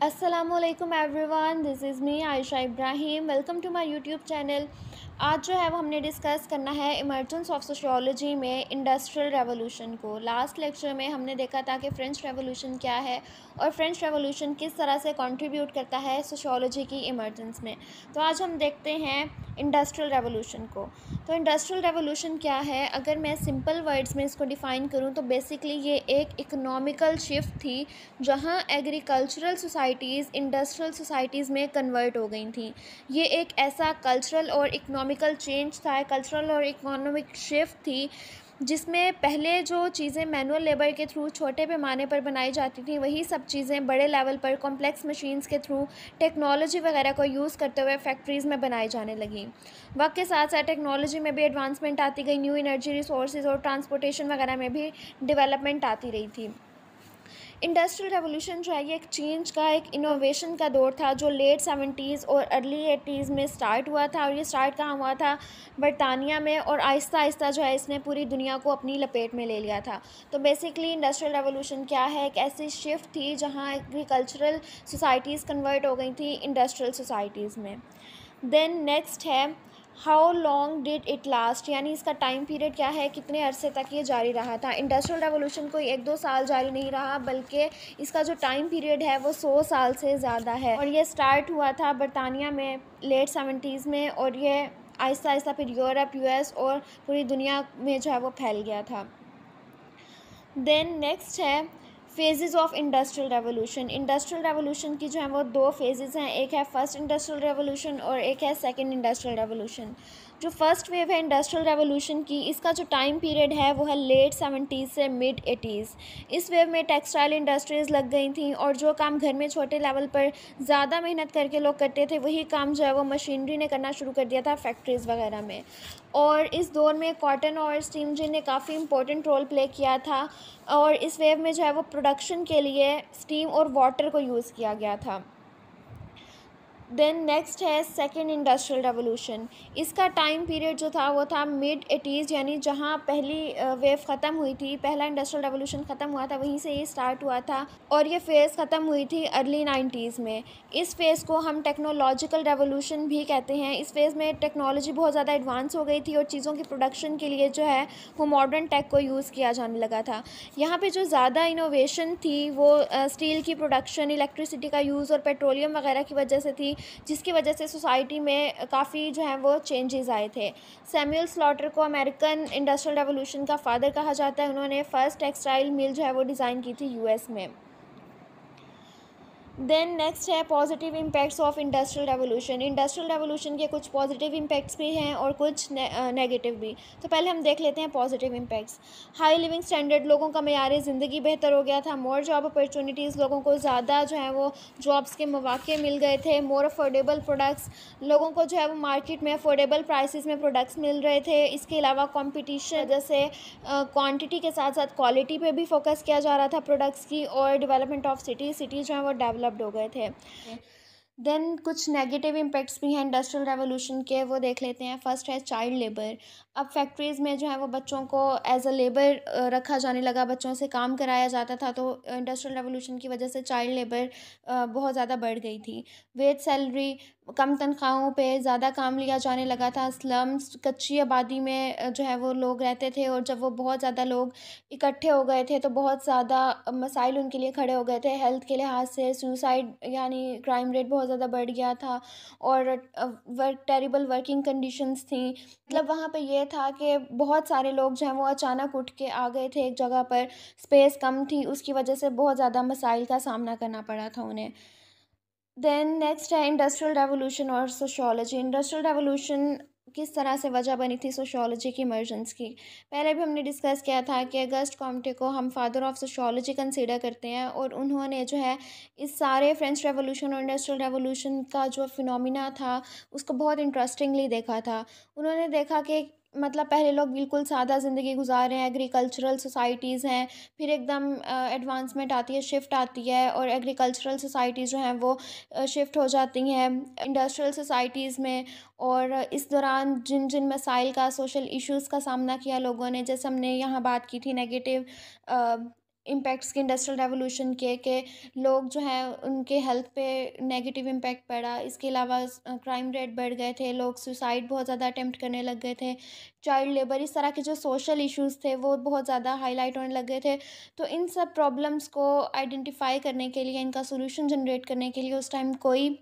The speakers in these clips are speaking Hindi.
अस्सलामुअलैकुम everyone, this is me Ayesha Ibrahim. Welcome to my YouTube channel. आज जो है वो हमने डिस्कस करना है इमर्जेंस ऑफ सोशियोलॉजी में इंडस्ट्रियल रेवोल्यूशन को। लास्ट लेक्चर में हमने देखा था कि फ्रेंच रेवोल्यूशन क्या है और फ्रेंच रेवोल्यूशन किस तरह से कंट्रीब्यूट करता है सोशियोलॉजी की इमर्जेंस में। तो आज हम देखते हैं इंडस्ट्रियल रेवोल्यूशन को। तो इंडस्ट्रियल रेवोल्यूशन क्या है? अगर मैं सिंपल वर्ड्स में इसको डिफ़ाइन करूँ तो बेसिकली ये एक इकोनॉमिकल शिफ्ट थी जहाँ एग्रीकल्चरल सोसाइटीज़ इंडस्ट्रियल सोसाइटीज़ में कन्वर्ट हो गई थी। ये एक ऐसा कल्चरल और इकोनॉमिकल चेंज था, कल्चरल और इकोनॉमिक शिफ्ट थी जिसमें पहले जो चीज़ें मैनुअल लेबर के थ्रू छोटे पैमाने पर बनाई जाती थी, वही सब चीज़ें बड़े लेवल पर कॉम्प्लेक्स मशीन्स के थ्रू टेक्नोलॉजी वगैरह को यूज़ करते हुए फैक्ट्रीज़ में बनाई जाने लगी। वक्त के साथ साथ टेक्नोलॉजी में भी एडवांसमेंट आती गई, न्यू एनर्जी रिसोर्सेज और ट्रांसपोर्टेशन वगैरह में भी डेवलपमेंट आती रही थी। इंडस्ट्रियल रेवोल्यूशन जो है ये एक चेंज का, एक इनोवेशन का दौर था जो लेट 70s और अर्ली 80s में स्टार्ट हुआ था। और ये स्टार्ट कहाँ हुआ था? बरतानिया में, और आहिस्ता आहिस्ता जो है इसने पूरी दुनिया को अपनी लपेट में ले लिया था। तो बेसिकली इंडस्ट्रियल रेवोल्यूशन क्या है? एक ऐसी शिफ्ट थी जहाँ एग्रीकल्चरल सोसाइटीज़ कन्वर्ट हो गई थी इंडस्ट्रियल सोसाइटीज़ में। देन नेक्स्ट है how long did it last, यानी इसका टाइम पीरियड क्या है, कितने अरसे तक ये जारी रहा था। इंडस्ट्रियल रेवोल्यूशन कोई 1-2 साल जारी नहीं रहा, बल्कि इसका जो टाइम पीरियड है वो 100 साल से ज़्यादा है। और ये स्टार्ट हुआ था बरतानिया में लेट 70s में, और ये आहिस्ता आहिस्ता फिर यूरोप, यूएस और पूरी दुनिया में जो है वो फैल गया था। देन नेक्स्ट है phases of industrial revolution. Industrial revolution की जो है वो दो फेजेस हैं, एक है फर्स्ट इंडस्ट्रियल रेवोल्यूशन और एक है सेकंड इंडस्ट्रियल रेवोल्यूशन। जो फर्स्ट वेव है इंडस्ट्रियल रेवोल्यूशन की, इसका जो टाइम पीरियड है वो है लेट 70s से मिड 80s। इस वेव में टेक्सटाइल इंडस्ट्रीज़ लग गई थी, और जो काम घर में छोटे लेवल पर ज़्यादा मेहनत करके लोग करते थे, वही काम जो है वो मशीनरी ने करना शुरू कर दिया था फैक्ट्रीज़ वगैरह में। और इस दौर में कॉटन और स्टीम इंजन ने काफ़ी इंपॉर्टेंट रोल प्ले किया था, और इस वेव में जो है वो प्रोडक्शन के लिए स्टीम और वाटर को यूज़ किया गया था। देन नेक्स्ट है सेकेंड इंडस्ट्रियल रेवोल्यूशन। इसका टाइम पीरियड जो था वो था मिड 80s, यानी जहाँ पहली वेव ख़त्म हुई थी, पहला इंडस्ट्रियल रेवोल्यूशन ख़त्म हुआ था, वहीं से ये स्टार्ट हुआ था, और ये फ़ेज़ ख़त्म हुई थी अर्ली 90s में। इस फेज़ को हम टेक्नोलॉजिकल रेवोल्यूशन भी कहते हैं। इस फेज़ में टेक्नोलॉजी बहुत ज़्यादा एडवांस हो गई थी, और चीज़ों की प्रोडक्शन के लिए जो है वो मॉडर्न टेक को यूज़ किया जाने लगा था। यहाँ पे जो ज़्यादा इनोवेशन थी वो स्टील की प्रोडक्शन, इलेक्ट्रिसिटी का यूज़ और पेट्रोलियम वगैरह की वजह से थी, जिसकी वजह से सोसाइटी में काफ़ी जो है वो चेंजेस आए थे। सैमुअल स्लॉटर को अमेरिकन इंडस्ट्रियल रेवोल्यूशन का फादर कहा जाता है। उन्होंने फर्स्ट टेक्सटाइल मिल जो है वो डिज़ाइन की थी यूएस में। देन नेक्स्ट है positive impacts of industrial revolution. Industrial revolution के कुछ पॉजिटिव इम्पैक्ट्स भी हैं और कुछ नेगेटिव भी। तो पहले हम देख लेते हैं positive impacts. High living standard, लोगों का मेयार ज़िंदगी बेहतर हो गया था। मोर जॉब अपॉर्चुनिटीज़, लोगों को ज़्यादा जो है वो जॉब्स के मौके मिल गए थे। मोर अफोर्डेबल प्रोडक्ट्स, लोगों को जो है वो मार्केट में अफोर्डेबल प्राइसेस में प्रोडक्ट्स मिल रहे थे। इसके अलावा कॉम्पिटिशन जैसे क्वांटिटी के साथ साथ क्वालिटी पे भी फोकस किया जा रहा था प्रोडक्ट्स की, और डेवलपमेंट ऑफ सिटी जो है वो डेवलप्ड हो गए थे। देन कुछ नेगेटिव इम्पैक्ट्स भी हैं इंडस्ट्रियल रेवोल्यूशन के, वो देख लेते हैं। फर्स्ट है चाइल्ड लेबर। अब फैक्ट्रीज़ में जो है वो बच्चों को एज अ लेबर रखा जाने लगा, बच्चों से काम कराया जाता था। तो इंडस्ट्रियल रेवोल्यूशन की वजह से चाइल्ड लेबर बहुत ज़्यादा बढ़ गई थी। वेज सैलरी, कम तनख्वाहों पे ज़्यादा काम लिया जाने लगा था। स्लम्स, कच्ची आबादी में जो है वो लोग रहते थे, और जब वो बहुत ज़्यादा लोग इकट्ठे हो गए थे तो बहुत ज़्यादा मसाइल उनके लिए खड़े हो गए थे। हेल्थ के लिहाज से सुसाइड यानी क्राइम रेट बहुत ज़्यादा बढ़ गया था, और टेरिबल वर्किंग कंडीशंस थी। मतलब वहाँ पे ये था कि बहुत सारे लोग जो हैं वो अचानक उठ के आ गए थे एक जगह पर, स्पेस कम थी, उसकी वजह से बहुत ज़्यादा मसाइल का सामना करना पड़ा था उन्हें। देन नेक्स्ट है इंडस्ट्रियल रेवोल्यूशन और सोशियोलॉजी। इंडस्ट्रियल रेवोल्यूशन किस तरह से वजह बनी थी सोशियोलॉजी की इमर्जेंस की? पहले भी हमने डिस्कस किया था कि अगस्ट कॉम्टे को हम फादर ऑफ सोशियोलॉजी कंसीडर करते हैं, और उन्होंने जो है इस सारे फ्रेंच रेवोल्यूशन और इंडस्ट्रियल रेवोल्यूशन का जो फिनोमिना था उसको बहुत इंटरेस्टिंगली देखा था। उन्होंने देखा कि मतलब पहले लोग बिल्कुल सादा ज़िंदगी गुजार रहे हैं, एग्रीकल्चरल सोसाइटीज़ हैं, फिर एकदम एडवांसमेंट आती है, शिफ्ट आती है, और एग्रीकल्चरल सोसाइटीज़ जो हैं वो शिफ्ट हो जाती हैं इंडस्ट्रियल सोसाइटीज़ में। और इस दौरान जिन जिन मसाइल का, सोशल इश्यूज़ का सामना किया लोगों ने, जैसे हमने यहाँ बात की थी नेगेटिव इम्पैक्ट्स के इंडस्ट्रियल रेवोल्यूशन के लोग जो हैं उनके हेल्थ पे नेगेटिव इम्पैक्ट पड़ा। इसके अलावा क्राइम रेट बढ़ गए थे, लोग सुसाइड बहुत ज़्यादा अटेम्प्ट करने लग गए थे, चाइल्ड लेबर, इस तरह के जो सोशल इश्यूज़ थे वो बहुत ज़्यादा हाईलाइट होने लग गए थे। तो इन सब प्रॉब्लम्स को आइडेंटिफाई करने के लिए, इनका सोल्यूशन जनरेट करने के लिए उस टाइम कोई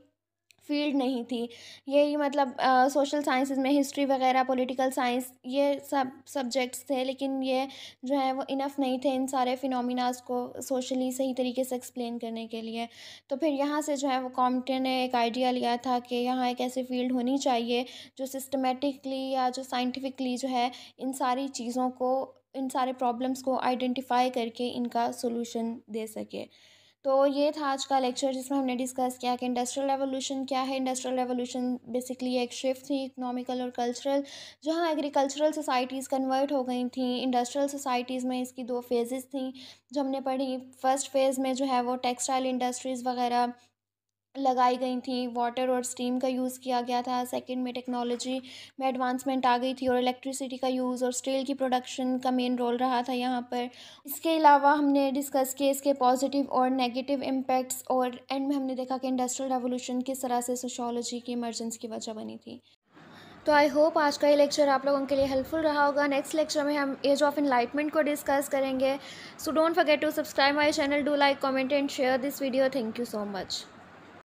फील्ड नहीं थी। यही मतलब सोशल साइंसेज़ में हिस्ट्री वगैरह, पॉलिटिकल साइंस, ये सब सब्जेक्ट्स थे, लेकिन ये जो है वो इनफ नहीं थे इन सारे फिनोमिनाज को सोशली सही तरीके से एक्सप्लेन करने के लिए। तो फिर यहाँ से जो है वो कॉम्पटे ने एक आइडिया लिया था कि यहाँ एक ऐसी फील्ड होनी चाहिए जो सिस्टमेटिकली या जो साइंटिफिकली जो है इन सारी चीज़ों को, इन सारे प्रॉब्लम्स को आइडेंटिफाई करके इनका सोल्यूशन दे सके। तो ये था आज का लेक्चर जिसमें हमने डिस्कस किया कि इंडस्ट्रियल रेवोल्यूशन क्या है। इंडस्ट्रियल रेवोल्यूशन बेसिकली एक शिफ्ट थी इकोनॉमिकल और कल्चरल, जहाँ एग्रीकल्चरल सोसाइटीज़ कन्वर्ट हो गई थी इंडस्ट्रियल सोसाइटीज़ में। इसकी दो फेजेस थी जो हमने पढ़ी। फर्स्ट फेज़ में जो है वो टेक्सटाइल इंडस्ट्रीज़ वगैरह लगाई गई थी, वाटर और स्टीम का यूज़ किया गया था। सेकंड में टेक्नोलॉजी में एडवांसमेंट आ गई थी और इलेक्ट्रिसिटी का यूज़ और स्टील की प्रोडक्शन का मेन रोल रहा था यहाँ पर। इसके अलावा हमने डिस्कस किए इसके पॉजिटिव और नेगेटिव इम्पैक्ट्स, और एंड में हमने देखा कि इंडस्ट्रियल रेवोल्यूशन किस तरह से सोशियोलॉजी की इमर्जेंस की वजह बनी थी। तो आई होप आज का ये लेक्चर आप लोगों के लिए हेल्पफुल रहा होगा। नेक्स्ट लेक्चर में हम एज ऑफ एनलाइटमेंट को डिस्कस करेंगे। So don't forget to subscribe my channel, do like, comment and share this video. Thank you so much.